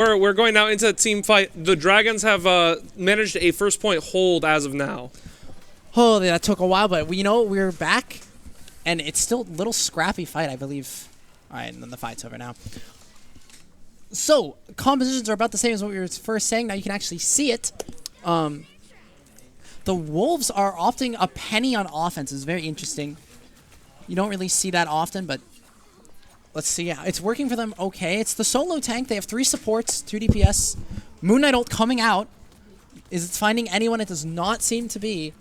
We're going now into a team fight. The Dragons have managed a first point hold as of now. Oh, that took a while, but we're back, and it's still a little scrappy fight, I believe. All right, and then the fight's over now. So, compositions are about the same as what we were first saying. Now you can actually see it. The Wolves are opting a penny on offense. It's very interesting. You don't really see that often, but let's see. Yeah, it's working for them okay. It's the solo tank. They have 3 supports, 2 DPS. Moon Knight ult coming out. Is it finding anyone? It does not seem to be.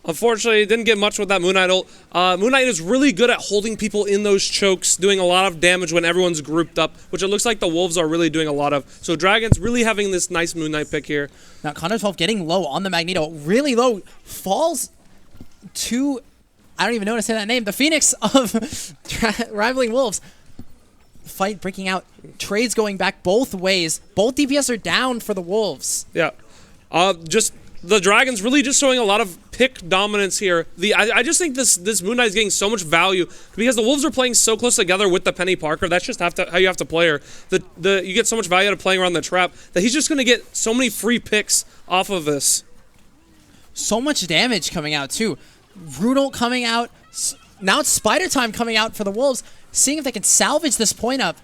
Unfortunately, it didn't get much with that Moon Knight ult. Moon Knight is really good at holding people in those chokes, doing a lot of damage when everyone's grouped up, which it looks like the Wolves are really doing a lot of. So Dragons really having this nice Moon Knight pick here. Now, K12 getting low on the Magneto. Really low. Falls to, I don't even know how to say that name, the Phoenix of rivaling Wolves. Fight breaking out. Trades going back both ways. Both DPS are down for the Wolves. Yeah. Just the Dragons really just showing a lot of pick dominance here. I just think this Moon Knight is getting so much value because the Wolves are playing so close together with the Penny Parker. That's just how you have to play her. You get so much value out of playing around the trap that he's just going to get so many free picks off of this. So much damage coming out too. Rudolph coming out. Now it's Spider Time coming out for the Wolves, seeing if they can salvage this point up.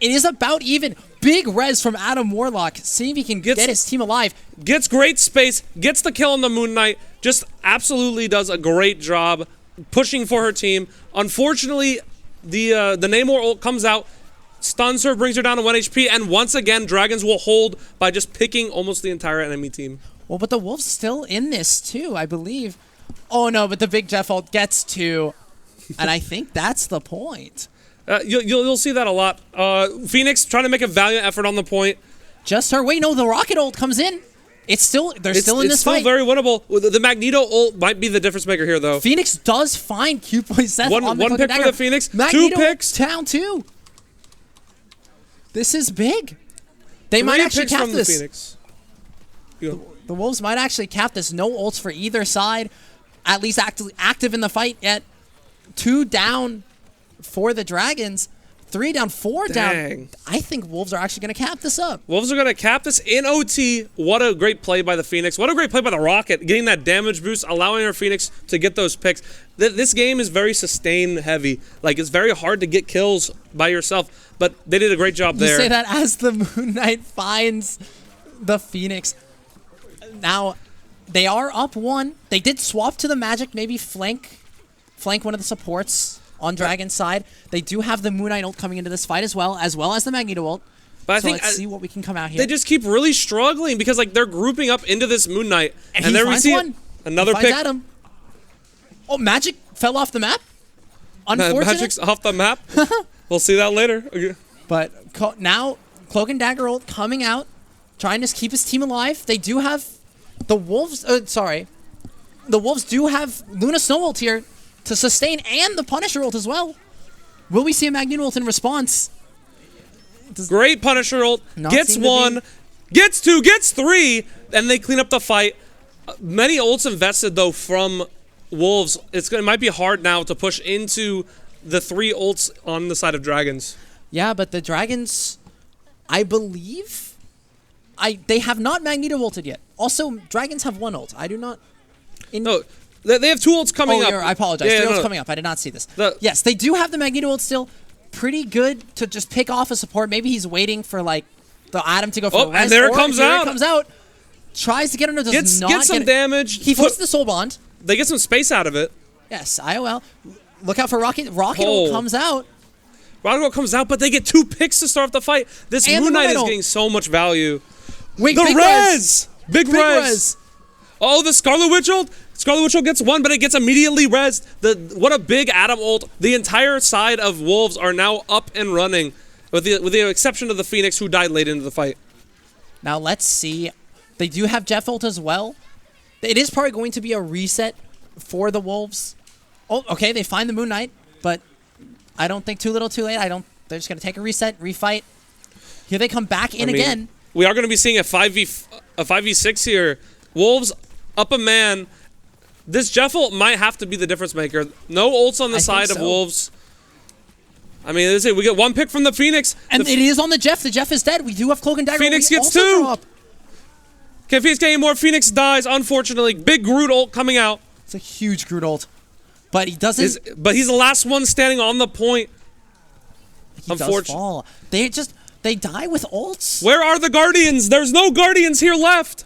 It is about even. Big res from Adam Warlock, seeing if he can get his team alive. Gets great space, gets the kill on the Moon Knight, just absolutely does a great job pushing for her team. Unfortunately, the Namor ult comes out, stuns her, brings her down to 1 HP, and once again, Dragons will hold by just picking almost the entire enemy team. Well, but the Wolves still in this too, I believe. Oh no, but the big Jeff ult gets 2, and I think that's the point. You'll see that a lot. Phoenix trying to make a valiant effort on the point. Just her. Wait, no, the Rocket ult comes in. They're still in this fight. It's still very winnable. The Magneto ult might be the difference maker here, though. Phoenix does find Q.Seth on the one pick dagger. for the Phoenix. Magneto 2 picks. Down 2. This is big. They might actually cap this. The Phoenix. The Wolves might actually cap this. No ults for either side. At least active in the fight yet. 2 down for the Dragons. 3 down, 4 down. I think Wolves are actually going to cap this up. Wolves are going to cap this in OT. What a great play by the Phoenix. What a great play by the Rocket. Getting that damage boost, allowing our Phoenix to get those picks. This game is very sustain heavy. Like, it's very hard to get kills by yourself, but they did a great job there. You say that as the Moon Knight finds the Phoenix. Now, they are up 1. They did swap to the Magic, maybe flank one of the supports on Dragon's side. They do have the Moon Knight ult coming into this fight as well as the Magneto ult. But I so think let's see what we can come out here. They just keep really struggling because like they're grouping up into this Moon Knight. And there we see one. Another he pick. Adam. Oh, Magic fell off the map? Unfortunate. Magic's off the map. We'll see that later. Okay. But now, Cloak and Dagger ult coming out, trying to keep his team alive. They do have the Wolves, the Wolves do have Luna Snow ult here to sustain, and the Punisher ult as well. Will we see a Magneto ult in response? Great Punisher ult. Gets 1, gets 2, gets 3, and they clean up the fight. Many ults invested, though, from Wolves. It might be hard now to push into the 3 ults on the side of Dragons. Yeah, but the Dragons, I believe, they have not Magneto ulted yet. Also, Dragons have 1 ult. I do not... No. They have 2 ults coming up. I apologize. 3 ults coming up. I did not see this. Yes, they do have the Magneto ult still. Pretty good to just pick off a support. Maybe he's waiting for like the Adam to go for a res. And there it comes out. It comes out. Tries to get under. Does not get some damage. He puts the soul bond. They get some space out of it. Yes, IOL. Look out for Rocket. Rocket ult comes out. Rocket ult comes out, but they get 2 picks to start off the fight. This Moon Knight is getting so much value. Wait, the res! Big res! Oh, the Scarlet Witch ult! Scarlet Witch ult gets 1, but it gets immediately rezzed. What a big Adam ult. The entire side of Wolves are now up and running, with the exception of the Phoenix, who died late into the fight. Now let's see. They do have Jeff ult as well. It is probably going to be a reset for the Wolves. Oh, okay, they find the Moon Knight, but I don't think too little too late. They're just going to take a reset, refight. Here they come back in again. We are going to be seeing a 5v6 here. Wolves up a man. This Jeff ult might have to be the difference maker. No ults on the side of Wolves. I mean, we get one pick from the Phoenix. And it is on the Jeff. The Jeff is dead. We do have Cloak and Dagger. Phoenix gets 2. Can Phoenix get any more? Phoenix dies, unfortunately. Big Groot ult coming out. It's a huge Groot ult. But he doesn't... But he's the last one standing on the point. He does fall. They die with ults. Where are the Guardians? There's no Guardians here left.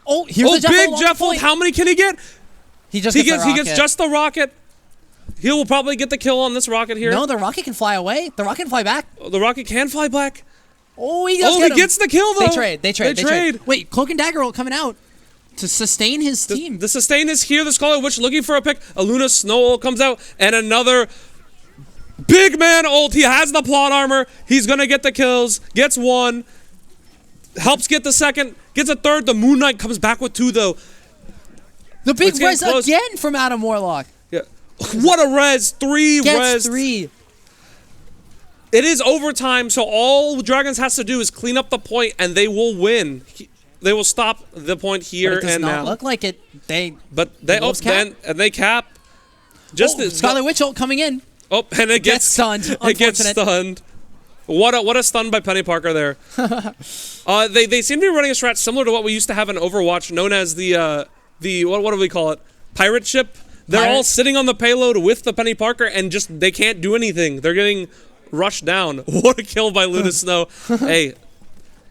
Here's the Jeff big ult Jeff ult. How many can he get? He gets just the rocket. He will probably get the kill on this rocket here. No, the rocket can fly away. The rocket can fly back. The rocket can fly back. Oh, he gets the kill, though. They trade. Wait, Cloak and Dagger ult coming out to sustain his team. The sustain is here. The Scarlet Witch looking for a pick. A Luna Snow ult comes out. And another big man ult. He has the plot armor. He's going to get the kills. Gets 1. Helps get the 2nd. Gets a 3rd. The Moon Knight comes back with 2, though. The big res again from Adam Warlock. Yeah. What a res. 3 Gets res. 3. It is overtime, so all Dragons has to do is clean up the point, and they will win. They will stop the point here and now. It does not look like it. They cap. Scarlet Witch ult coming in. Oh, and it gets stunned. It gets stunned. What a stun by Penny Parker there. They seem to be running a strat similar to what we used to have in Overwatch, known as the what do we call it? Pirate ship. They're all sitting on the payload with the Penny Parker, and they can't do anything. They're getting rushed down. What a kill by Luna Snow. Hey,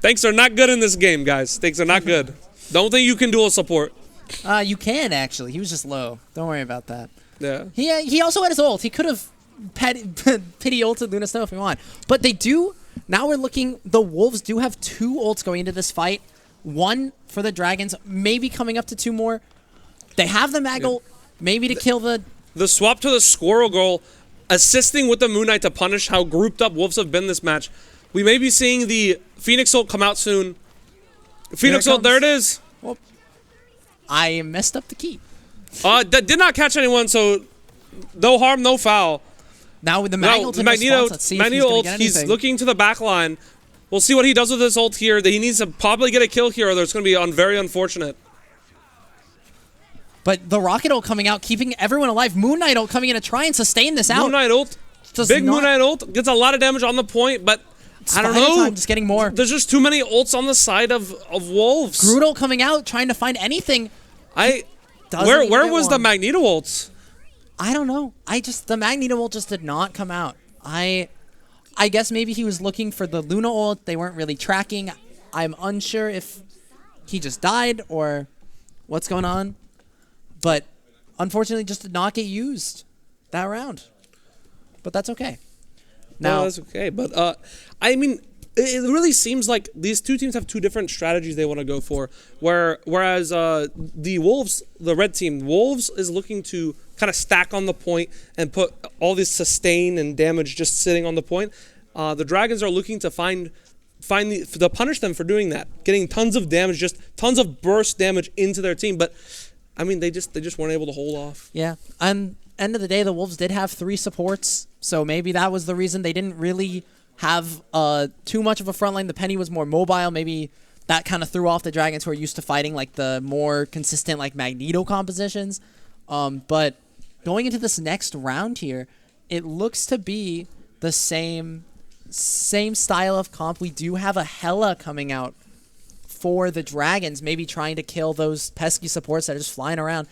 tanks are not good in this game, guys. Tanks are not good. Don't think you can dual support. You can, actually. He was just low. Don't worry about that. Yeah. He also had his ult. He could have pity ulted Luna Snow if he wanted. But they do. Now we're looking. The Wolves do have 2 ults going into this fight. 1 for the Dragons, maybe coming up to 2 more. They have the mag ult, maybe to kill the... The swap to the Squirrel Girl, assisting with the Moon Knight to punish how grouped up Wolves have been this match. We may be seeing the Phoenix ult come out soon. Phoenix ult, there it is. Well, I messed up the key. That did not catch anyone, so no harm, no foul. Now with the Magneto, let's see if he's ult, he's looking to the back line. We'll see what he does with his ult here. He needs to probably get a kill here, or it's going to be very unfortunate. But the Rocket ult coming out, keeping everyone alive. Moon Knight ult coming in to try and sustain this out. Moon Knight ult. Moon Knight ult gets a lot of damage on the point, but I don't know. Just getting more. There's just too many ults on the side of Wolves. Groot ult coming out, trying to find anything. Where was the Magneto ults? I don't know. The Magneto ult just did not come out. I guess maybe he was looking for the Luna ult. They weren't really tracking. I'm unsure if he just died or what's going on. But unfortunately, just did not get used that round. But that's okay. No, that's okay. But I mean, it really seems like these 2 teams have 2 different strategies they want to go for. Whereas the Wolves, the red team, Wolves is looking to kind of stack on the point and put all this sustain and damage just sitting on the point. The Dragons are looking to to punish them for doing that, getting tons of damage, just tons of burst damage into their team. But I mean, they just weren't able to hold off. Yeah. End of the day, the Wolves did have 3 supports, so maybe that was the reason they didn't really have too much of a front line. The Penny was more mobile. Maybe that kind of threw off the Dragons who are used to fighting like the more consistent like Magneto compositions. But going into this next round here, it looks to be the same style of comp. We do have a Hela coming out for the Dragons, maybe trying to kill those pesky supports that are just flying around.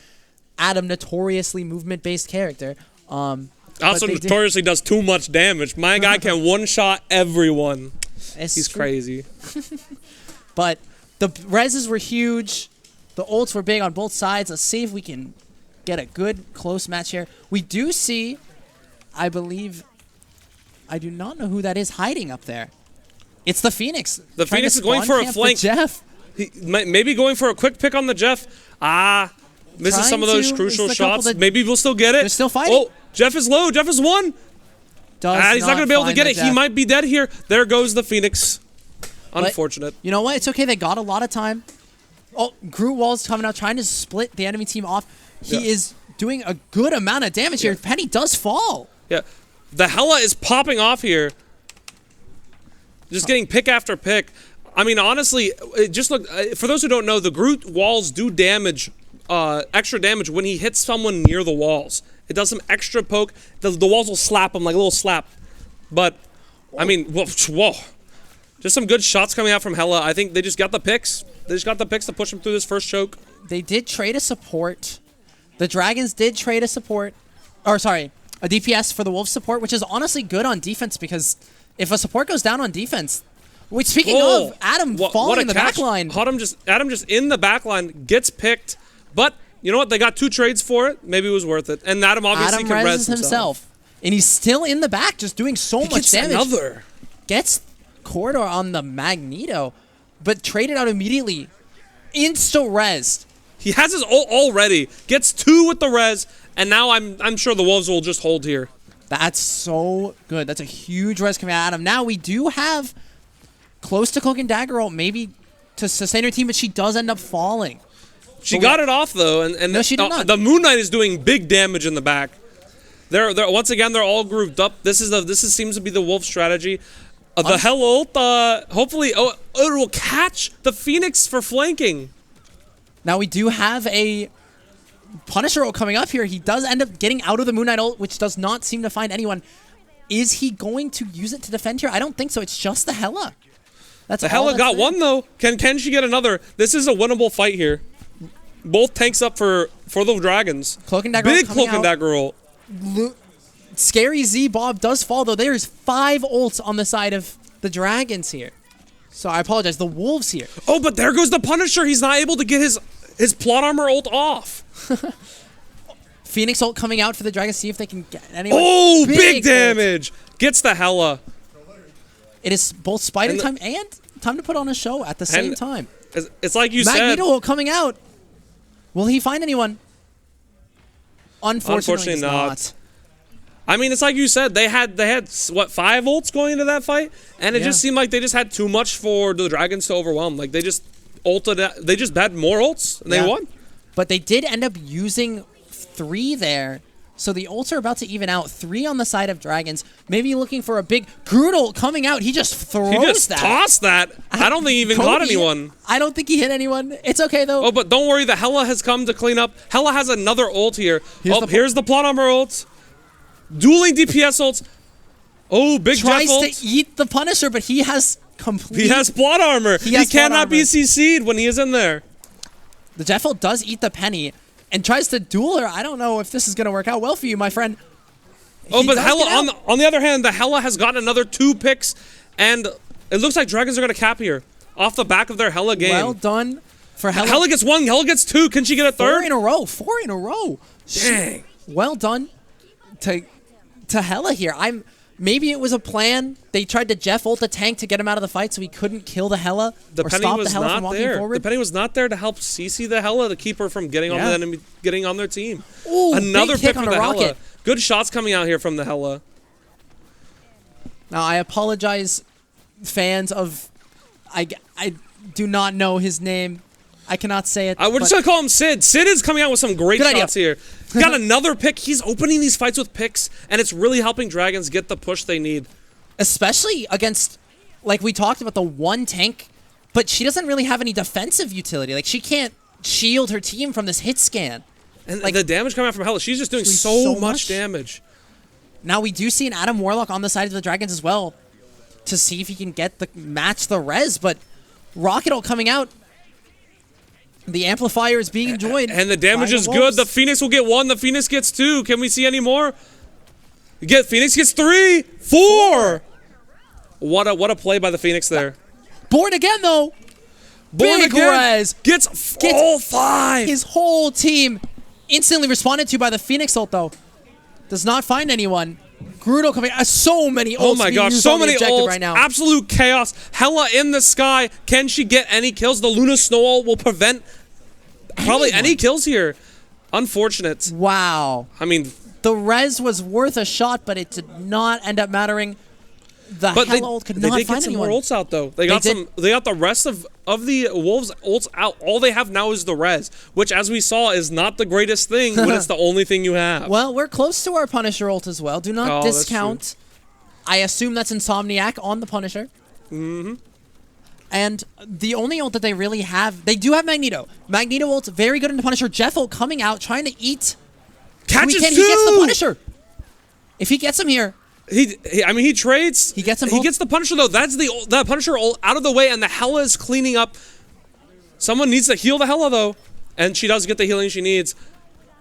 Adam, notoriously movement-based character. Also notoriously does too much damage. My guy can one-shot everyone. He's crazy. But the reses were huge. The ults were big on both sides. Let's see if we can get a good close match here. We do see, I believe, I do not know who that is hiding up there. It's the Phoenix. The Phoenix is going for a flank. Jeff. Maybe going for a quick pick on the Jeff. Misses some of those crucial shots. Maybe we'll still get it. They're still fighting. Oh, Jeff is low. Jeff is 1. He's not going to be able to get it. He might be dead here. There goes the Phoenix. Unfortunate. But you know what? It's okay. They got a lot of time. Oh, Groot Wall's coming out, trying to split the enemy team off. He is doing a good amount of damage here. Penny does fall. Yeah. The Hela is popping off here. Just getting pick after pick. I mean, honestly, just look. For those who don't know, the Groot walls do damage, extra damage when he hits someone near the walls. It does some extra poke. The walls will slap him like a little slap. But, I mean, whoa. Just some good shots coming out from Hella. I think they just got the picks. They just got the picks to push him through this first choke. They did trade a support. The Dragons did trade a support. Or, sorry, a DPS for the Wolves support, which is honestly good on defense because if a support goes down on defense... Wait, speaking of, Adam falling in the back line. Adam just in the back line, gets picked. But, you know what? They got 2 trades for it. Maybe it was worth it. And Adam obviously can res himself. And he's still in the back, just doing so much damage. Gets Corridor on the Magneto, but traded out immediately. Insta-res. He has his ult already. Gets 2 with the res, and now I'm sure the Wolves will just hold here. That's so good. That's a huge res coming out of Adam. Now we do have close to Cloak and Dagger ult, maybe to sustain her team, but she does end up falling. She got it off though, and no, she did not. The Moon Knight is doing big damage in the back. They're once again they're all grouped up. This seems to be the Wolf strategy. The Hell ult, hopefully, it will catch the Phoenix for flanking. Now we do have a Punisher ult coming up here. He does end up getting out of the Moon Knight ult, which does not seem to find anyone. Is he going to use it to defend here? I don't think so. It's just the Hella. The Hella got one though. Can she get another? This is a winnable fight here. Both tanks up for the Dragons. Cloak and Dagger big Cloak and Dagger ult. Scary Z Bob does fall though. There's 5 ults on the side of the Dragons here. So I apologize. The Wolves here. Oh, but there goes the Punisher. He's not able to get his plot armor ult off. Phoenix ult coming out for the Dragons. See if they can get anyone. Oh, big damage. Gets the Hella. It is both spider time and time to put on a show at the same time. It's like you said. Magneto ult coming out. Will he find anyone? Unfortunately not. I mean, it's like you said. They had what 5 ults going into that fight, and it just seemed like they just had too much for the Dragons to overwhelm. Like they just ulted. They just had more ults and they won. But they did end up using 3 there. So the ults are about to even out. 3 on the side of Dragons. Maybe looking for a big Groot coming out. He just throws that. He just tossed that. I don't think he even caught anyone. I don't think he hit anyone. It's okay, though. Oh, but don't worry. The Hella has come to clean up. Hella has another ult here. Here's the plot armor ult. Dueling DPS ults. Oh, big Jeff ult. Tries to eat the Punisher, but he has complete... He has plot armor. He cannot be CC'd when he is in there. The Jeff ult does eat the Penny and tries to duel her. I don't know if this is going to work out well for you, my friend. Oh, but Hella, on the other hand, the Hella has gotten another 2 picks, and it looks like Dragons are going to cap here off the back of their Hella game. Well done for Hella. Hella gets 1, Hella gets 2. Can she get a 3rd? 4 in a row. Dang. Well done to Hella here. Maybe it was a plan. They tried to Jeff ult the tank to get him out of the fight so he couldn't kill the Hella or stop the Hella from walking forward. The Penny was not there to help CC the Hella to keep her from getting on the enemy, getting on their team. Ooh, another pick for the Rocket. Hella. Good shots coming out here from the Hella. Now I apologize, fans of I do not know his name. I cannot say it. We're just gonna call him Sid. Sid is coming out with some great shots here. Got another pick. He's opening these fights with picks, and it's really helping Dragons get the push they need. Especially against, like we talked about, the one tank, but she doesn't really have any defensive utility. Like she can't shield her team from this hit scan. And like, the damage coming out from Hella, she's just doing so much damage. Now we do see an Adam Warlock on the side of the Dragons as well to see if he can match the res, but Rocket ult coming out. The amplifier is being enjoyed. And the damage is good. The Phoenix will get 1. The Phoenix gets 2. Can we see any more? Phoenix gets 3, 4. What a play by the Phoenix there. Born again though. Big res. Gets all 5. His whole team instantly responded to by the Phoenix ult though. Does not find anyone. Grudo coming. So many ults. Oh my gosh, so many ults right now. Absolute chaos. Hella in the sky. Can she get any kills? The Luna Snow ult will prevent probably any kills here. Unfortunate. Wow. I mean, the res was worth a shot, but it did not end up mattering. The Hella ult could not find anyone. They did get some more ults out though. They got the rest of the Wolves ults out. All they have now is the res, which as we saw is not the greatest thing when it's the only thing you have. Well, we're close to our Punisher ult as well. Do not discount. I assume that's Insomniac on the Punisher. Mm-hmm. And the only ult that they really have, they do have Magneto. Magneto ult, very good in the Punisher. Jeff ult coming out, trying to eat Catches He gets the two! Punisher. If he gets him here, I mean, he trades. He gets him He both. gets the Punisher, though. That's the Punisher out of the way, and the Hella is cleaning up. Someone needs to heal the Hella, though. And she does get the healing she needs.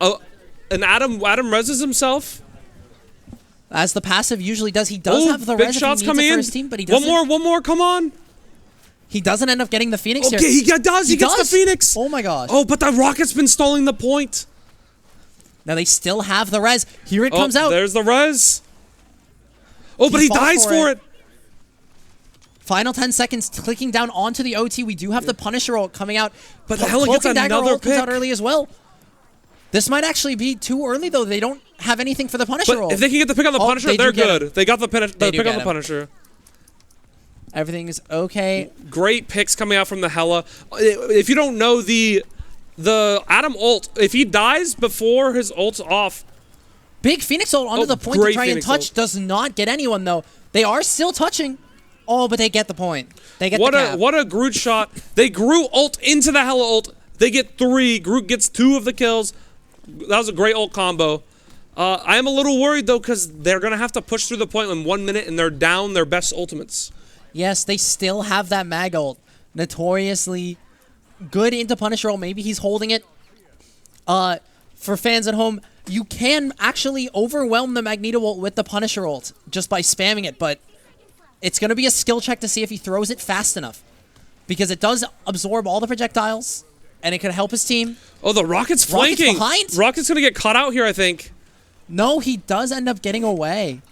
And Adam reses himself. as the passive usually does. He does have the big res if shots he needs coming it for in. his team, but he doesn't. One more, come on. He doesn't end up getting the Phoenix here. Okay, he does. He gets the Phoenix. Oh my gosh. Oh, but the Rocket's been stalling the point. Now they still have the res. Here it comes out. There's the res. Oh, but he fought dies for it. Final 10 seconds, clicking down onto the OT. We do have the Punisher ult coming out, but the Hella Cloak gets and Dagger another ult comes out pick. early as well. This might actually be too early, though. They don't have anything for the Punisher ult. If they can get the pick on the Punisher, they do they're get good. him. They got the pick on get the him. Punisher. Everything is okay. Great picks coming out from the Hella. If you don't know the Adam ult, if he dies before his ult's off. Big Phoenix ult onto the point to great try and Phoenix touch. ult. Does not get anyone, though. They are still touching. Oh, but they get the point. They get the cap. What a Groot shot. They grew ult into the Hella ult. They get 3. Groot gets 2 of the kills. That was a great ult combo. I am a little worried, though, because they're going to have to push through the point in 1 minute, and they're down their best ultimates. Yes, they still have that mag ult. Notoriously good into Punisher ult. Maybe he's holding it. For fans at home, you can actually overwhelm the Magneto ult with the Punisher ult just by spamming it, but it's going to be a skill check to see if he throws it fast enough. Because it does absorb all the projectiles, and it can help his team. Oh, the Rocket's flanking. behind? Rocket's going to get caught out here, I think. No, he does end up getting away.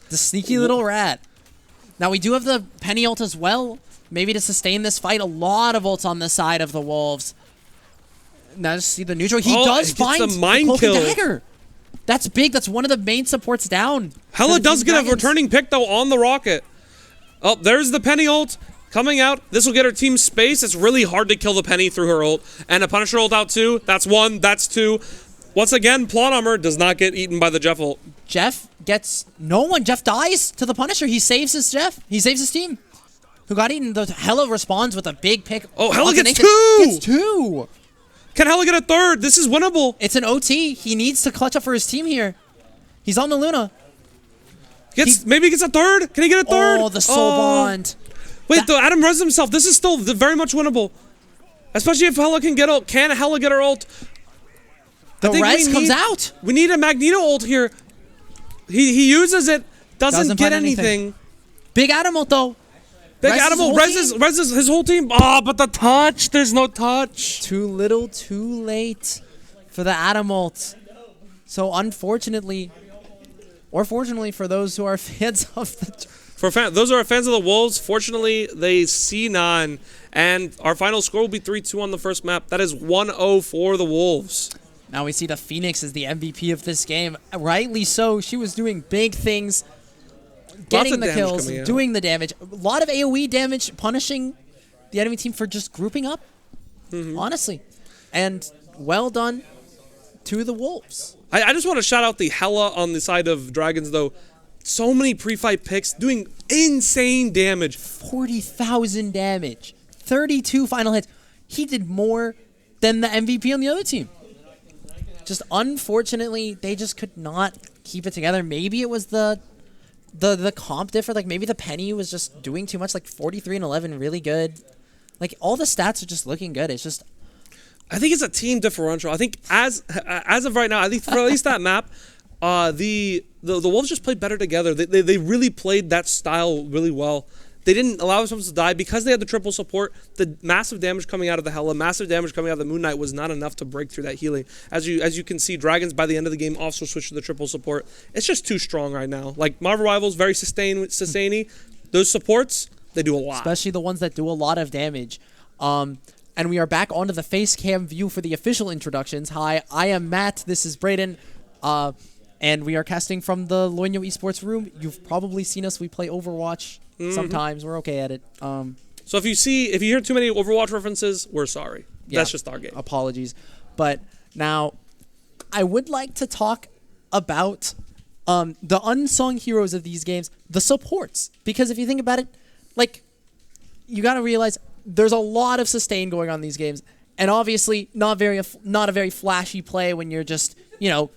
The sneaky little rat. Now, we do have the Penny ult as well. Maybe to sustain this fight. A lot of ults on the side of the Wolves. Now, just see the neutral. He does gets find the mind Cloak and kill. Dagger. That's big. That's one of the main supports down. Hella for the does Team get a Dragons. returning pick, though, on the Rocket. Oh, there's the Penny ult coming out. This will get her team space. It's really hard to kill the Penny through her ult. And a Punisher ult out, too. That's 1. That's 2. Once again, Plot Armor does not get eaten by the Jeff ult. Jeff gets no one. Jeff dies to the Punisher. He saves his Jeff. He saves his team. Who got eaten? The Hella responds with a big pick. Oh, Hella onto gets Nathan. 2! Gets 2. Can Hella get a 3rd? This is winnable. It's an OT. He needs to clutch up for his team here. He's on the Luna. Maybe he gets a 3rd? Can he get a 3rd? Oh, the soul bond. Wait, though, Adam res himself. This is still very much winnable. Especially if Hella can get ult. Can Hella get her ult? The res comes out. We need a Magneto ult here. He uses it. Doesn't get find anything. Big Adam ult, though. Big Reses Adam ult his whole reses his whole team. Oh, but the touch. There's no touch. Too little, too late for the Adam ult. So unfortunately, or fortunately for those who are fans of the... Those who are fans of the Wolves, fortunately, they see none. And our final score will be 3-2 on the first map. That is 1-0 for the Wolves. Now we see the Phoenix as the MVP of this game. Rightly so. She was doing big things. Getting the kills, doing the damage. A lot of AoE damage, punishing the enemy team for just grouping up. Honestly. And well done to the Wolves. I just want to shout out the Hella on the side of Dragons, though. So many pre-fight picks doing insane damage. 40,000 damage. 32 final hits. He did more than the MVP on the other team. Just unfortunately, they just could not keep it together. Maybe it was the comp differ. Like maybe the Penny was just doing too much. Like 43 and 11, really good. Like all the stats are just looking good. It's just... I think it's a team differential. I think as of right now, I think for at least that map, the Wolves just played better together. They really played that style really well. They didn't allow themselves to die because they had the triple support. The massive damage coming out of the Hella, massive damage coming out of the Moon Knight was not enough to break through that healing. As you can see, Dragons by the end of the game also switched to the triple support. It's just too strong right now. Like Marvel Rivals, very sustaining. Those supports, they do a lot. Especially the ones that do a lot of damage. And we are back onto the face cam view for the official introductions. Hi, I am Matt. This is Brayden. And we are casting from the K12 Esports room. You've probably seen us. We play Overwatch sometimes. We're okay at it. So if you hear too many Overwatch references, we're sorry. Yeah, that's just our game. Apologies. But now, I would like to talk about the unsung heroes of these games, the supports. Because if you think about it, like, you got to realize there's a lot of sustain going on in these games. And obviously, not a very flashy play when you're just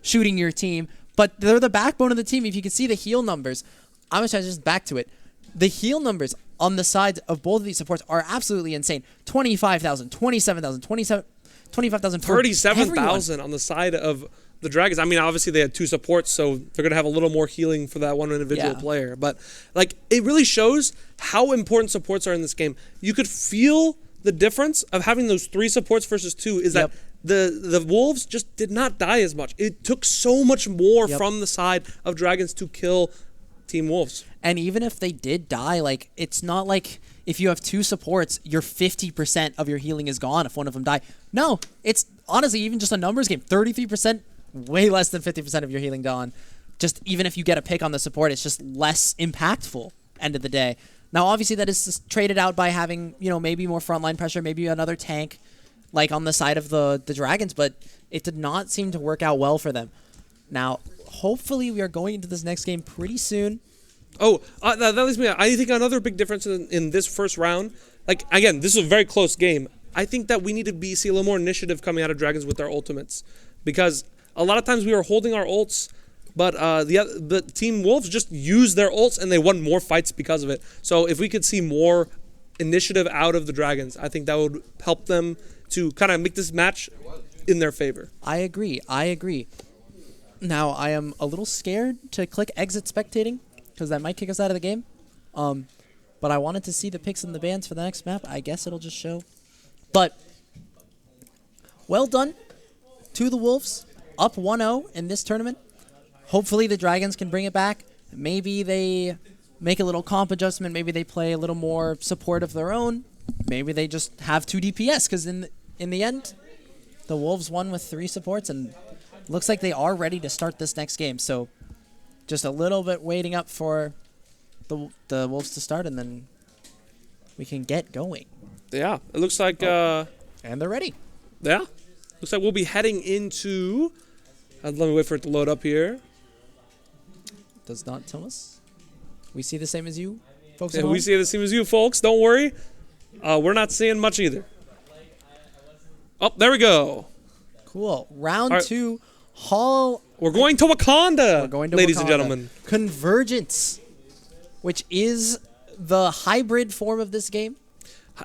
shooting your team. But they're the backbone of the team. If you can see the heal numbers, I'm going to just back to it. The heal numbers on the sides of both of these supports are absolutely insane. 25,000, 27,000, 25,000 for 37,000 on the side of the Dragons. I mean, obviously they had 2 supports, so they're going to have a little more healing for that one individual player. But, it really shows how important supports are in this game. You could feel the difference of having those 3 supports versus 2 is that the Wolves just did not die as much. It took so much more from the side of Dragons to kill Team Wolves. And even if they did die, it's not like if you have 2 supports, your 50% of your healing is gone if one of them die. No, it's honestly even just a numbers game. 33%, way less than 50% of your healing gone. Just even if you get a pick on the support, it's just less impactful end of the day. Now, obviously, that is traded out by having, maybe more frontline pressure, maybe another tank, on the side of the Dragons, but it did not seem to work out well for them. Now, hopefully, we are going into this next game pretty soon. Oh, that leads me. I think another big difference in this first round, again, this is a very close game. I think that we need to see a little more initiative coming out of Dragons with their ultimates, because a lot of times we were holding our ults, but the Team Wolves just used their ults and they won more fights because of it. So if we could see more initiative out of the Dragons, I think that would help them to kind of make this match in their favor. I agree. Now, I am a little scared to click exit spectating because that might kick us out of the game. But I wanted to see the picks and the bans for the next map. I guess it'll just show. But well done to the Wolves. Up 1-0 in this tournament. Hopefully the Dragons can bring it back. Maybe they make a little comp adjustment. Maybe they play a little more support of their own. Maybe they just have 2 DPS, because in the end, the Wolves won with 3 supports, and looks like they are ready to start this next game. So just a little bit waiting up for the Wolves to start, and then we can get going. Yeah, it looks like... and they're ready. Yeah. Looks like we'll be heading into... let me wait for it to load up here. Does not tell us. We see the same as you, folks. Yeah, we see the same as you, folks. Don't worry. We're not seeing much either. Oh, there we go. Cool. Round 2, Hall. We're going to Wakanda, We're going to ladies Wakanda. and gentlemen. Convergence, which is the hybrid form of this game.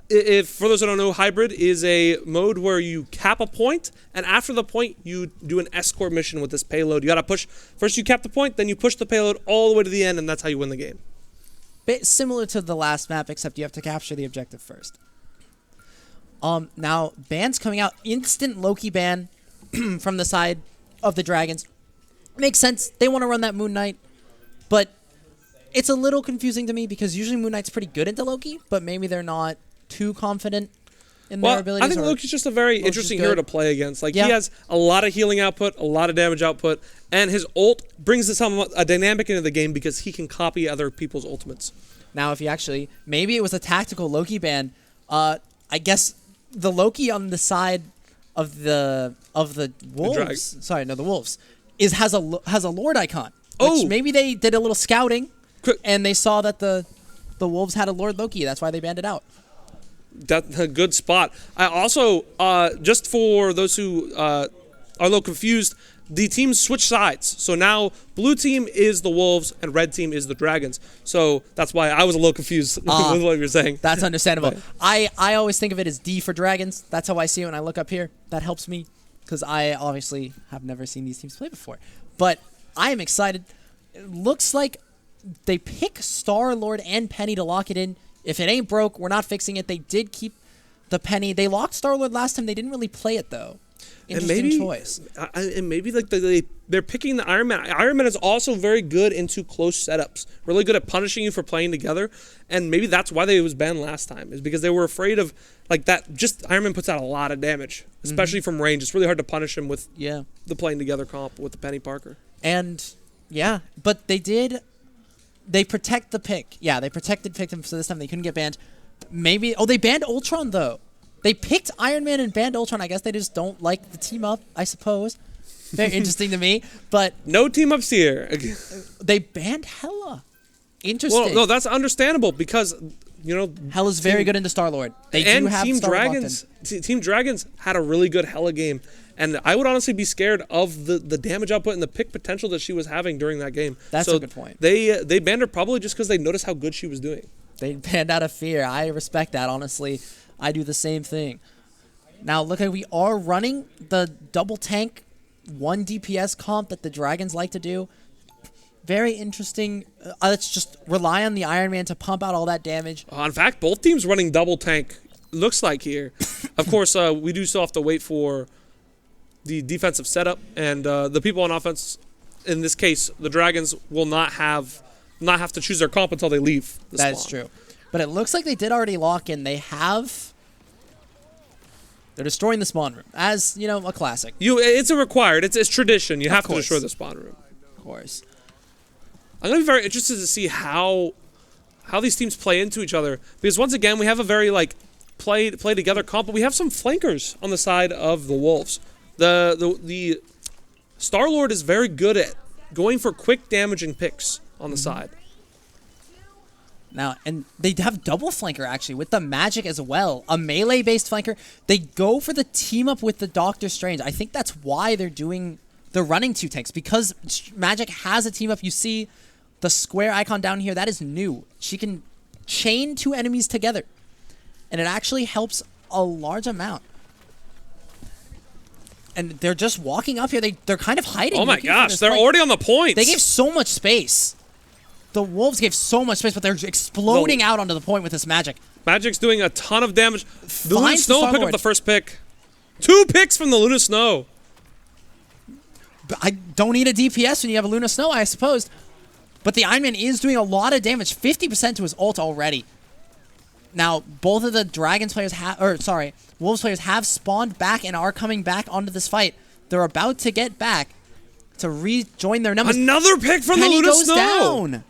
If for those who don't know, hybrid is a mode where you cap a point, and after the point, you do an escort mission with this payload. You gotta push. First, you cap the point, then you push the payload all the way to the end, and that's how you win the game. Bit similar to the last map, except you have to capture the objective first. Now bans coming out. Instant Loki ban from the side of the Dragons. Makes sense. They want to run that Moon Knight, but it's a little confusing to me because usually Moon Knight's pretty good into Loki, but maybe they're not too confident in their abilities. I think Loki's just a very interesting hero to play against. He has a lot of healing output, a lot of damage output, and his ult brings a dynamic into the game because he can copy other people's ultimates. Now, if you actually, maybe it was a tactical Loki ban. I guess the Loki on the side of the Wolves, the Wolves, has a Lord icon. Which maybe they did a little scouting and they saw that the Wolves had a Lord Loki. That's why they banned it out. That's a good spot. I also, just for those who are a little confused, the teams switch sides. So now blue team is the Wolves and red team is the Dragons. So that's why I was a little confused with what you were saying. That's understandable. I always think of it as D for Dragons. That's how I see it when I look up here. That helps me because I obviously have never seen these teams play before. But I am excited. It looks like they pick Star-Lord and Penny to lock it in. If it ain't broke, we're not fixing it. They did keep the Penny. They locked Star-Lord last time. They didn't really play it, though. Interesting choice. And maybe they're picking the Iron Man. Iron Man is also very good into close setups. Really good at punishing you for playing together. And maybe that's why they was banned last time, is because they were afraid of that. Just Iron Man puts out a lot of damage, especially from range. It's really hard to punish him with the playing together comp with the Penny Parker. And but they protect the pick. Yeah, they protected pick him, so this time they couldn't get banned. Maybe they banned Ultron though. They picked Iron Man and banned Ultron. I guess they just don't like the team up, I suppose. Very interesting to me. But no team ups here. They banned Hela. Interesting. Well, no, that's understandable because Hela's very good into Star-Lord. They do have Team Star-Lord Dragons. Team Dragons had a really good Hela game, and I would honestly be scared of the damage output and the pick potential that she was having during that game. That's a good point. They banned her probably just because they noticed how good she was doing. They banned out of fear. I respect that, honestly. I do the same thing. Now, look, we are running the double tank 1 DPS comp that the Dragons like to do. Very interesting. Let's just rely on the Iron Man to pump out all that damage. In fact, both teams running double tank, looks like here. Of course, we do still have to wait for the defensive setup, and the people on offense, in this case, the Dragons, will not have to choose their comp until they leave the spawn. That's true. But it looks like they did already lock in. They're destroying the spawn room, as, a classic. It's a required. It's tradition. You have to destroy the spawn room. Of course. I'm going to be very interested to see how these teams play into each other. Because once again, we have a very, play together comp, but we have some flankers on the side of the Wolves. The Star-Lord is very good at going for quick damaging picks on the side. Now, and they have double flanker, actually, with the Magic as well. A melee-based flanker. They go for the team-up with the Doctor Strange. I think that's why they're running 2 tanks, because Magic has a team-up. You see the square icon down here. That is new. She can chain 2 enemies together, and it actually helps a large amount. And they're just walking up here. They're kind of hiding. Oh my gosh, they're already on the point. They gave so much space. The Wolves gave so much space, but they're exploding out onto the point with this Magic. Magic's doing a ton of damage. The Luna Snow will pick up the first pick. 2 picks from the Luna Snow. But I don't need a DPS when you have a Luna Snow, I suppose. But the Iron Man is doing a lot of damage, 50% to his ult already. Now, both of the Dragons players Wolves players have spawned back and are coming back onto this fight. They're about to get back to rejoin their numbers. Another pick from Penny the Luna goes Snow. Down.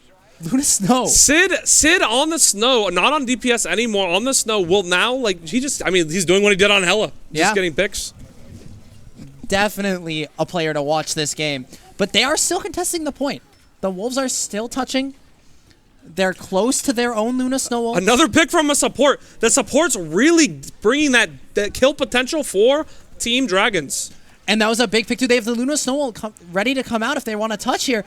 Luna Snow. Sid on the Snow, not on DPS anymore, on the Snow, will now, he's doing what he did on Hela. Just getting picks. Definitely a player to watch this game. But they are still contesting the point. The Wolves are still touching. They're close to their own Luna Snow ult. Another pick from a support. The support's really bringing that kill potential for Team Dragons. And that was a big pick, too. They have the Luna Snow ult ready to come out if they want to touch here.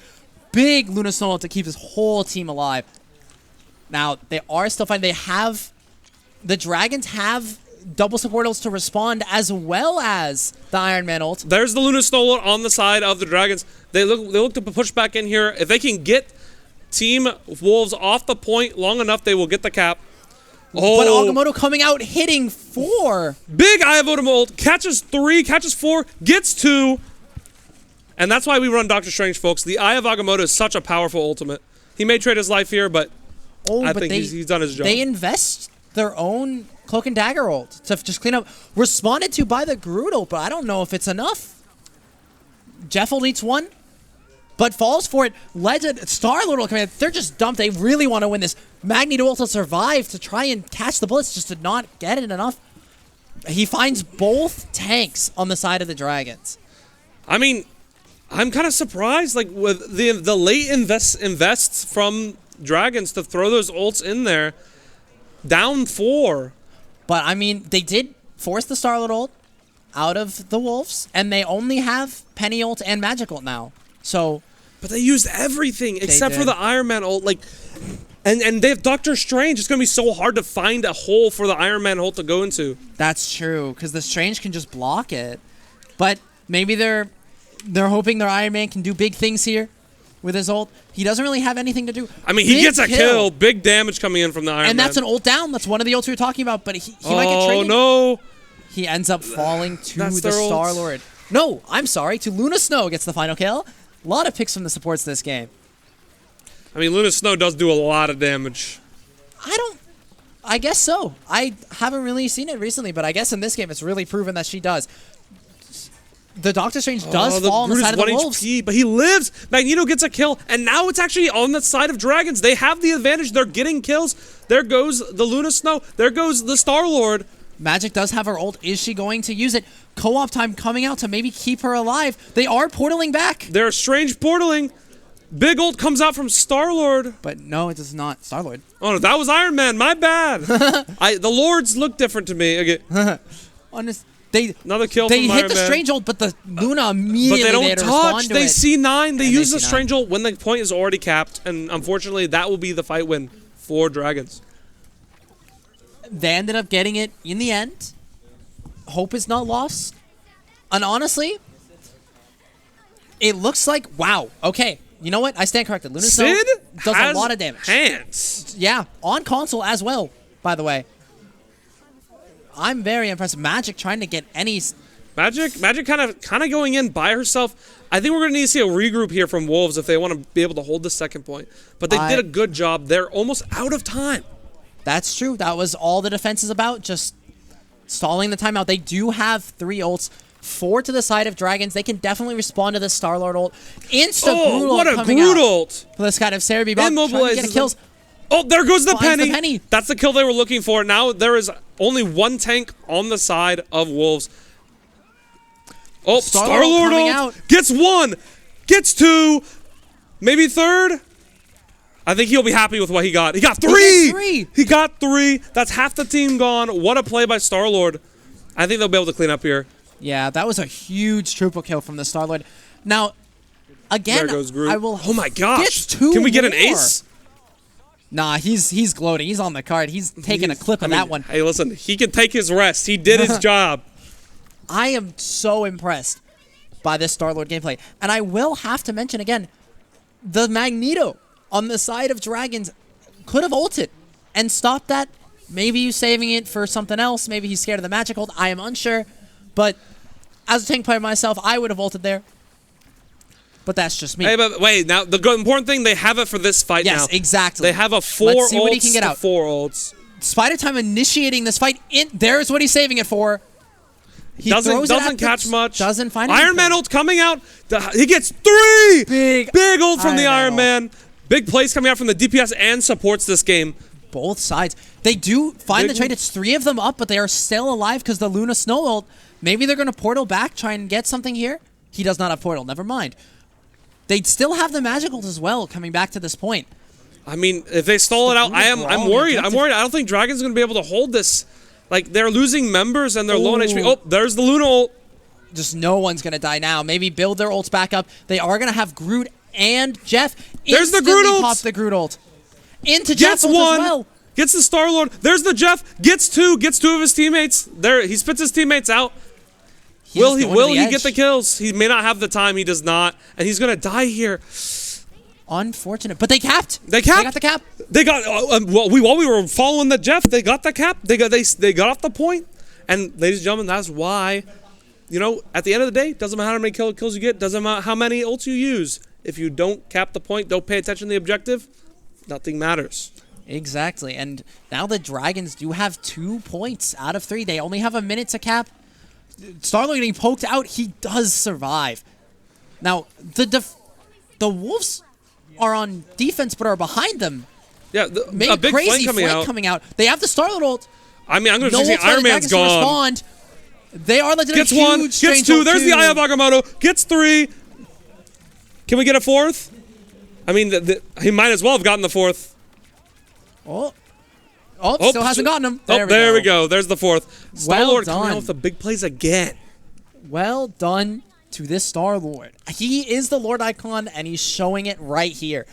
Big Luna Snow ult to keep this whole team alive. Now, they are still fighting. The Dragons have double support ults to respond, as well as the Iron Man ult. There's the Luna Snow ult on the side of the Dragons. They look to push back in here. If they can get Team Wolves off the point long enough, they will get the cap. Oh. But Agamotto coming out, hitting 4. Big Eye of Odin ult. Catches 3, catches 4, gets 2. And that's why we run Doctor Strange, folks. The Eye of Agamotto is such a powerful ultimate. He may trade his life here, but I think he's done his job. They invest their own Cloak and Dagger ult to just clean up. Responded to by the Groot ult, but I don't know if it's enough. Jeff ult eats 1, but falls for it. Legend, Star-Lord will come in. They're just dumped. They really want to win this. Magneto ult to survive, to try and catch the bullets, just did not get it enough. He finds both tanks on the side of the Dragons. I mean, I'm kind of surprised, with the late invests from Dragons to throw those ults in there. Down 4. But, I mean, they did force the Star-Lord ult out of the Wolves, and they only have Penny ult and Magic ult now. So, but they used everything except for the Iron Man ult. And they have Doctor Strange. It's going to be so hard to find a hole for the Iron Man ult to go into. That's true, because the Strange can just block it. But maybe they're hoping their Iron Man can do big things here with his ult. He doesn't really have anything to do. I mean, he gets a kill. Big damage coming in from the Iron Man. And that's an ult down. That's one of the ults we were talking about, but he might get traded. Oh, no. He ends up falling to the Star-Lord. No, I'm sorry, to Luna Snow gets the final kill. A lot of picks from the supports this game. I mean, Luna Snow does do a lot of damage. I guess so. I haven't really seen it recently, but I guess in this game it's really proven that she does. The Doctor Strange does fall on the side of the Wolves. HP, but he lives. Magneto gets a kill, and now it's actually on the side of Dragons. They have the advantage. They're getting kills. There goes the Luna Snow. There goes the Star-Lord. Magic does have her ult. Is she going to use it? Co-op time coming out to maybe keep her alive. They are portaling back. They're Strange portaling. Big ult comes out from Star-Lord. But no, it does not. Star-Lord. Oh, no, that was Iron Man. My bad. The Lords look different to me. Okay. Another kill They from hit Iron the Man. strange ult, but the Luna immediately But they had don't to respond touch. to They it. C9. They And use they the C9. strange ult when the point is already capped. And unfortunately, that will be the fight win for Dragons. They ended up getting it in the end. Hope is not lost. And honestly, it looks like, wow, okay. You know what? I stand corrected. Luna Snow Sid does has a lot of damage. hands. Yeah, on console as well, by the way. I'm very impressed. Magic trying to get any... Magic kind of going in by herself. I think we're going to need to see a regroup here from Wolves if they want to be able to hold the second point. But they did a good job. They're almost out of time. That's true. That was all the defense is about, just stalling the timeout. They do have 3 ults. 4 to the side of Dragons. They can definitely respond to the Star-Lord ult. Groot what ult a coming Groot out ult. for this kind of Cerebi Bob trying to get kills. Oh, there goes the Finds penny. the penny. That's the kill they were looking for. Now there is only 1 tank on the side of Wolves. Oh, Star-Lord coming ult. out. Gets 1. Gets 2. Maybe 3rd. I think he'll be happy with what he got. He got 3. He got 3. That's half the team gone. What a play by Star-Lord. I think they'll be able to clean up here. Yeah, that was a huge triple kill from the Star-Lord. Now, again, There goes Groot. I will... Oh my gosh. Gets 2 Can we get an more. ace? Nah, he's gloating. He's on the card. He's taking a clip of that one. Hey, listen, he can take his rest. He did his job. I am so impressed by this Star-Lord gameplay. And I will have to mention again, the Magneto on the side of Dragons could have ulted and stopped that. Maybe he's saving it for something else. Maybe he's scared of the magic ult. I am unsure. But as a tank player myself, I would have ulted there. But that's just me. Hey, but wait, now the important thing, they have it for this fight now. Yes, exactly. They have a 4 Let's see ults what he can get to out. 4 ults. Spider Time initiating this fight. There's what he's saving it for. He throws it Doesn't at catch much. Doesn't find Iron anything. Man ult coming out. He gets 3. Big ult from the Iron ult. Man. Big plays coming out from the DPS and supports this game. Both sides. They do find Big the trade. It's 3 of them up, but they are still alive because the Luna Snow ult. Maybe they're going to portal back, try and get something here. He does not have portal. Never mind. They still have the magic ult as well coming back to this point. I mean, if they stall it out, I'm worried. I'm worried. I don't think Dragon's going to be able to hold this. Like, they're losing members and they're low on HP. Oh, there's the Luna ult. Just no one's going to die now. Maybe build their ults back up. They are going to have Groot and Jeff. There's the Groot ult. Pop the Groot ult. Into Jeff Gets ult 1. as well. Gets the Star-Lord. There's the Jeff. Gets 2. Gets 2 of his teammates. There, he spits his teammates out. Will he get the kills? He may not have the time. He does not. And he's going to die here. Unfortunate. But they capped. They capped. They got the cap. They got, while we were following the Jeff, they got the cap. They got off the point. And ladies and gentlemen, that's why, you know, at the end of the day, doesn't matter how many kills you get, doesn't matter how many ults you use. If you don't cap the point, don't pay attention to the objective, nothing matters. Exactly. And now the Dragons do have 2 points out of 3. They only have a minute to cap. Star-Lord getting poked out. He does survive. Now, the Wolves are on defense but are behind them. Yeah, a big crazy flank coming out. They have the Star-Lord ult. I mean, I'm going to No say ult for the Iron Man's Dragons to gone. respond. They are legit Gets a huge 1, gets strange 2. ult There's the too. Eye of Agamotto. Gets 3. Can we get a 4th? I mean, he might as well have gotten the 4th. Still hasn't gotten him. There we go. There's the 4th. Star-Lord Well coming out done. with the big plays again. Well done to this Star-Lord. He is the Lord Icon, and he's showing it right here.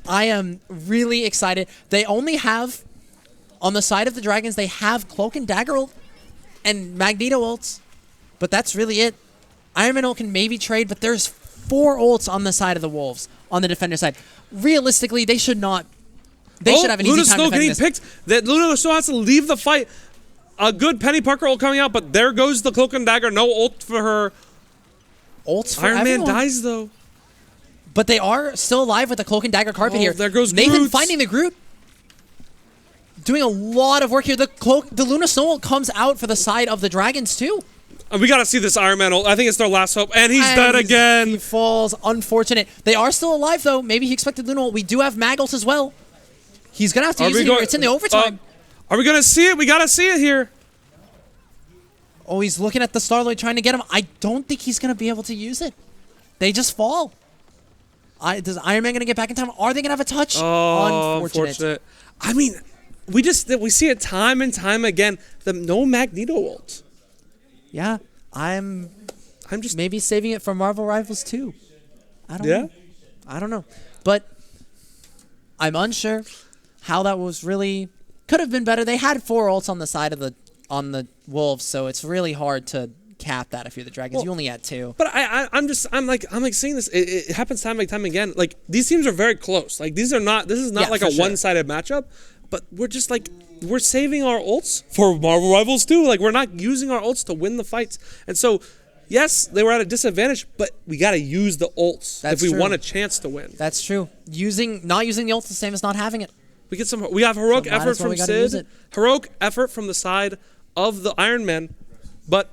I am really excited. They only have, on the side of the Dragons, they have Cloak and Dagger ult and Magneto ults, but that's really it. Iron Man ult can maybe trade, but there's 4 ults on the side of the Wolves, on the defender side. Realistically, they should not. They should have an Luna easy time Snow defending getting this. picked. That Luna Snow has to leave the fight. A good Penny Parker ult coming out, but there goes the Cloak and Dagger. No ult for her. Ults for Iron everyone. Man dies though. But they are still alive with the Cloak and Dagger carpet here. There goes Nathan Groot. finding the Groot. Doing a lot of work here. The Luna Snow ult comes out for the side of the Dragons too. We got to see this Iron Man ult. I think it's their last hope. And he's dead again. He falls. Unfortunate. They are still alive though. Maybe he expected Luna ult. We do have Mag ult as well. He's going to have to use it here. It's in the overtime. Are we going to see it? We got to see it here. Oh, he's looking at the Star-Lord trying to get him. I don't think he's going to be able to use it. They just fall. Does Iron Man going to get back in time? Are they going to have a touch? Oh, Unfortunate. I mean, we see it time and time again. The no Magneto ult. Yeah, I'm just maybe saving it for Marvel Rivals 2. I don't know. I don't know. But I'm unsure how that was really... Could have been better. They had 4 ults on the side of the Wolves, so it's really hard to cap that if you're the Dragons. You only had 2. But I'm like seeing this. It happens time and time again. Like, these teams are very close. Like, this is not like a one-sided matchup. But we're just like, we're saving our ults for Marvel Rivals too. Like, we're not using our ults to win the fights. And so, yes, they were at a disadvantage, but we got to use the ults if we want a chance to win. That's true. Not using the ult is the same as not having it. We have heroic effort from Sid, heroic effort from the side of the Iron Man, but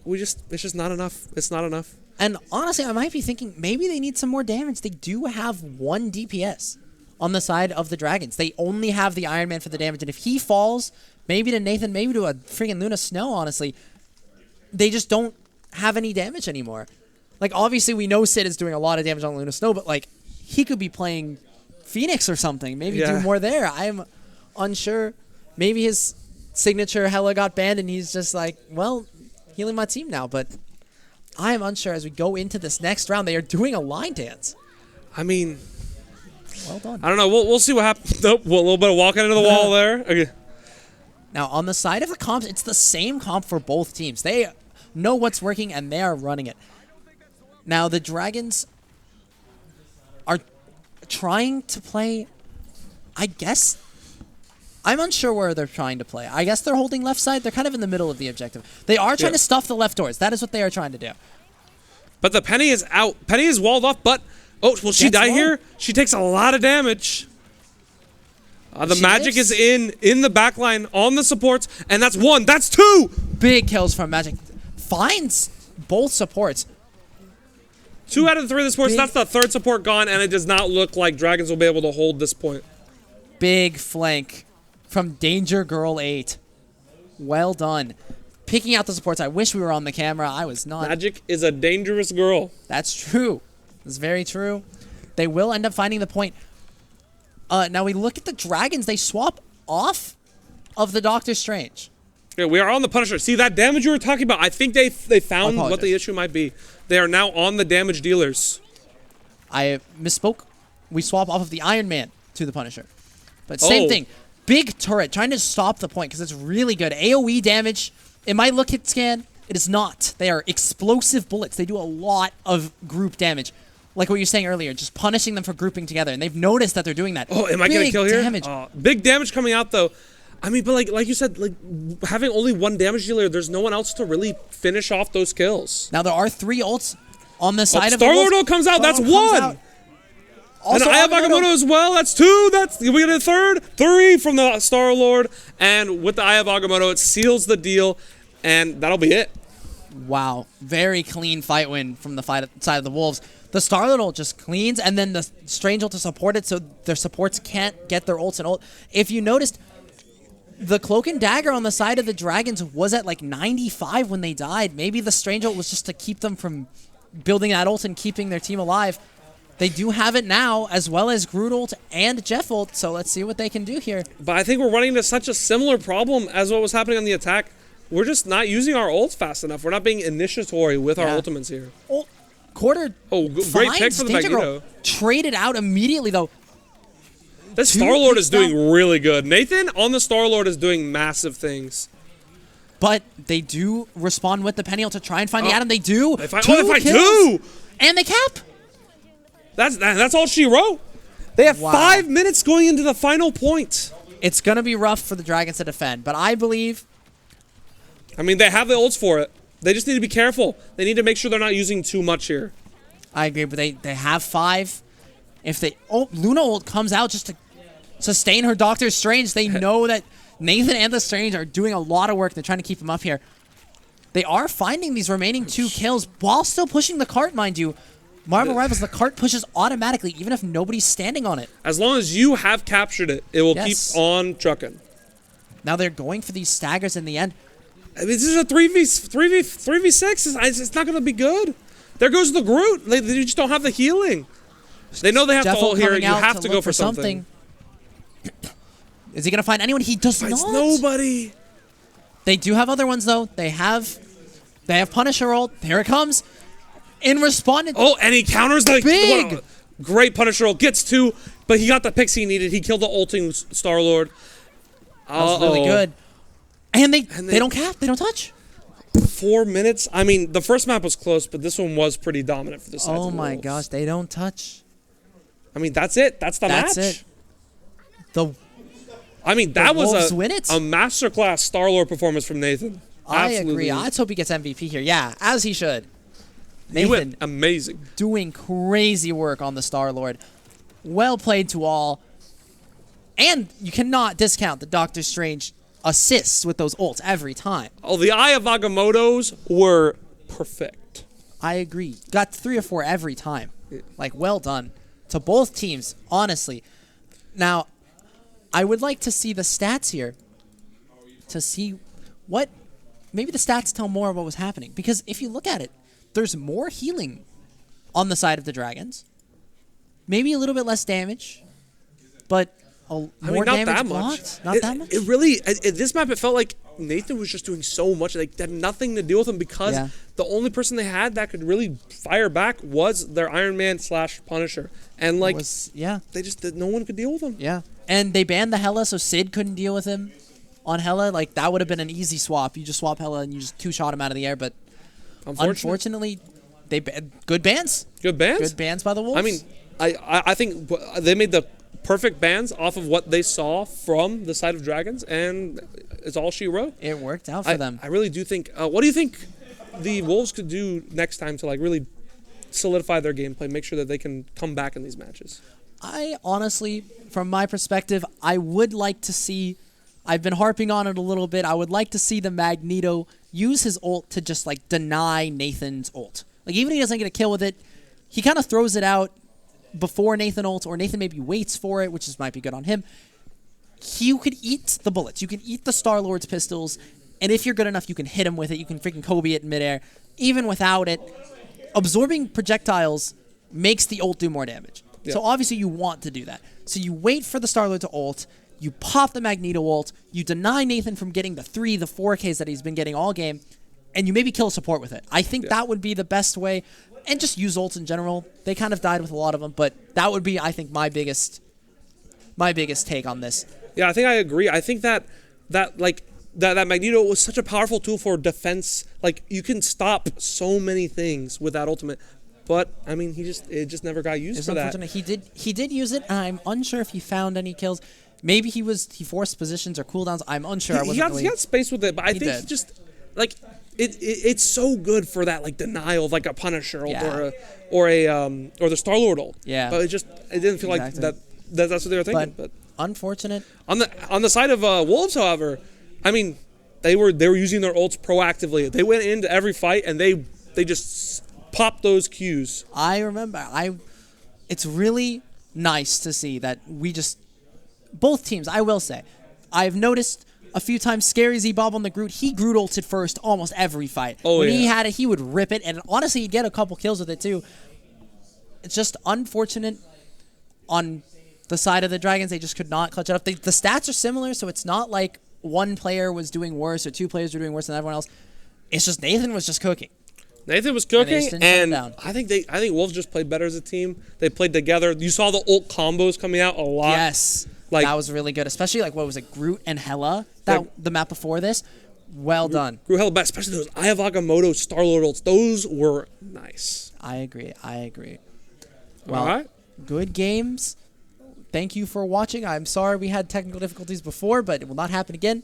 it's just not enough. It's not enough. And honestly, I might be thinking maybe they need some more damage. They do have 1 DPS on the side of the Dragons. They only have the Iron Man for the damage, and if he falls, maybe to Nathan, maybe to a freaking Luna Snow, honestly, they just don't have any damage anymore. Like, obviously, we know Sid is doing a lot of damage on Luna Snow, but, like, he could be playing Phoenix or something. Maybe do more there. I'm unsure. Maybe his signature hella got banned, and he's just like, well, healing my team now. But I am unsure as we go into this next round. They are doing a line dance. I mean... Well done. I don't know. We'll see what happens. Nope. A little bit of walking into the wall there. Okay. Now, on the side of the comps, it's the same comp for both teams. They know what's working, and they are running it. Now, the Dragons are trying to play, I guess... I'm unsure where they're trying to play. I guess they're holding left side. They're kind of in the middle of the objective. They are trying to stuff the left doors. That is what they are trying to do. But the Penny is out. Penny is walled off, but... Oh, will she die here? She takes a lot of damage. The Magic is in the backline on the supports, and that's 1. That's 2! Big kills from Magic. Finds both supports. 2 out of the 3 of the supports. That's the 3rd support gone, and it does not look like Dragons will be able to hold this point. Big flank from Danger Girl 8. Well done. Picking out the supports. I wish we were on the camera. I was not. Magic is a dangerous girl. That's true. It's very true. They will end up finding the point. Now we look at the Dragons. They swap off of the Doctor Strange. Yeah, we are on the Punisher. See, that damage you were talking about, I think they found what the issue might be. They are now on the damage dealers. I misspoke. We swap off of the Iron Man to the Punisher. But same thing. Big turret trying to stop the point because it's really good. AoE damage. It might look hit scan. It is not. They are explosive bullets. They do a lot of group damage. Like what you were saying earlier, just punishing them for grouping together. And they've noticed that they're doing that. Oh, am I going to kill here? Damage. Big damage coming out, though. I mean, but like you said, like having only 1 damage dealer, there's no one else to really finish off those kills. Now, there are 3 ults on the side of the Star-Lord ult comes out. That's 1. Also, and I have Agamotto as well. That's 2. We get a 3rd. 3 from the Star-Lord. And with the Eye of Agamotto, it seals the deal. And that'll be it. Wow. Very clean fight win from the side of the Wolves. The Star-Lord ult just cleans, and then the Strange ult to support it so their supports can't get their ults and ult. If you noticed, the Cloak and Dagger on the side of the Dragons was at like 95 when they died. Maybe the Strange ult was just to keep them from building that ult and keeping their team alive. They do have it now, as well as Groot ult and Jeff ult, so let's see what they can do here. But I think we're running into such a similar problem as what was happening on the attack. We're just not using our ults fast enough. We're not being initiatory with our ultimates here. Quarter. Oh, great pick for the Magneto. Traded out immediately, though. This Star-Lord is doing really good. Nathan on the Star-Lord is doing massive things. But they do respond with the Penny ult to try and find the Atom. They do. They find 2. And they cap. That's all she wrote. They have 5 minutes going into the final point. It's going to be rough for the Dragons to defend, but I believe... I mean, they have the ults for it. They just need to be careful. They need to make sure they're not using too much here. I agree, but they have 5. If they... Oh, Luna ult comes out just to sustain her Doctor Strange. They know that Nathan and the Strange are doing a lot of work. They're trying to keep him up here. They are finding these remaining 2 kills while still pushing the cart, mind you. Marvel Rivals, the cart pushes automatically, even if nobody's standing on it. As long as you have captured it, it will keep on trucking. Now they're going for these staggers in the end. I mean, this is a 3v6. It's not going to be good. There goes the Groot. They just don't have the healing. They know they have to Jeffo ult here. coming You out have to go look for something. Is he going to find anyone? He does Finds not. nobody. They do have other ones, though. They have Punisher ult. There it comes. In response. Oh, and he counters the Big. Great Punisher ult. Gets 2, but he got the picks he needed. He killed the ulting Star-Lord. That was really good. And they don't cap. They don't touch. 4 minutes. I mean, the first map was close, but this one was pretty dominant for the sides. Oh of the my Wolves. gosh, they don't touch. I mean, that's it. That's the match. That's it. I mean, that was Wolves a win it? masterclass Star-Lord performance from Nathan. I Absolutely. agree. Let's hope he gets MVP here. Yeah, as he should. He went Nathan amazing. doing crazy work on the Star-Lord. Well played to all. And you cannot discount the Doctor Strange assists with those ults every time. Oh, the Eye of Agamotto's were perfect. I agree. Got 3 or 4 every time. Like, well done to both teams, honestly. Now, I would like to see the stats here to see what... Maybe the stats tell more of what was happening. Because if you look at it, there's more healing on the side of the Dragons. Maybe a little bit less damage, but more not damage that blocked. much. Not that much? It really, this map, it felt like Nathan was just doing so much. Like, they had nothing to deal with him because the only person they had that could really fire back was their Iron Man / Punisher. And, like, they just, no one could deal with him. Yeah. And they banned the Hela, so Sid couldn't deal with him on Hela. Like, that would have been an easy swap. You just swap Hela and you just 2-shot him out of the air. But unfortunately, good bans. Good bans? Good bans by the Wolves. I mean, I think they made the perfect bans off of what they saw from the side of Dragons, and it's all she wrote. It worked out for them. I really do think... what do you think the Wolves could do next time to, like, really solidify their gameplay, make sure that they can come back in these matches? I honestly, from my perspective, I would like to see... I've been harping on it a little bit. I would like to see the Magneto use his ult to just, like, deny Nathan's ult. Like, even if he doesn't get a kill with it, he kind of throws it out before Nathan ults, or Nathan maybe waits for it, which might be good on him. You could eat the bullets. You can eat the Star-Lord's pistols, and if you're good enough, you can hit him with it. You can freaking Kobe it in midair. Even without it, absorbing projectiles makes the ult do more damage. Yeah. So obviously you want to do that. So you wait for the Star-Lord to ult, you pop the Magneto ult, you deny Nathan from getting the 3, the 4Ks that he's been getting all game, and you maybe kill support with it. I think that would be the best way. And just use ults in general. They kind of died with a lot of them, but that would be, I think, my biggest take on this. Yeah, I think I agree. I think that Magneto was such a powerful tool for defense. Like, you can stop so many things with that ultimate. But I mean, it just never got used for that. He did use it, and I'm unsure if he found any kills. Maybe he forced positions or cooldowns. I'm unsure. He got space with it, but I think he just like it's so good for that like denial of like a Punisher ult or the Star-Lord ult. Yeah. But it didn't feel like that's what they were thinking. But unfortunate. On the side of Wolves, however, I mean, they were using their ults proactively. They went into every fight and they just popped those Qs. I remember. It's really nice to see that both teams, I will say, I've noticed a few times Scary Z-Bob on the Groot, he Groot ulted first almost every fight. When he had it, he would rip it, and honestly, he'd get a couple kills with it too. It's just unfortunate on the side of the Dragons. They just could not clutch it up. The stats are similar, so it's not like one player was doing worse or 2 players were doing worse than everyone else. It's just Nathan was just cooking. Nathan was cooking, and I think Wolves just played better as a team. They played together. You saw the ult combos coming out a lot. Yes. Like, that was really good, especially like what was it, Groot and Hela, the map before this. Well done. Groot Hela best, especially those Eye of Agamotto Star-Lord ults. Those were nice. I agree. Well, good games. Thank you for watching. I'm sorry we had technical difficulties before, but it will not happen again.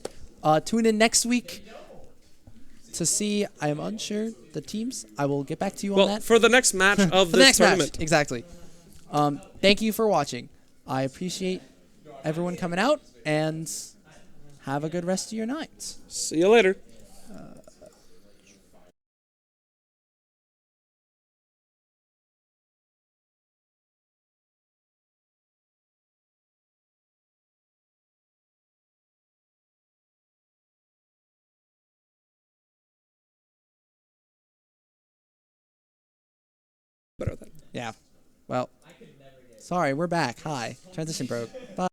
Tune in next week to see. I am unsure the teams. I will get back to you on that. For the next match of this tournament. Exactly. Thank you for watching. I appreciate everyone coming out, and have a good rest of your night. See you later. Better than. Yeah. Well. Sorry, we're back. Hi. Transition broke. Bye.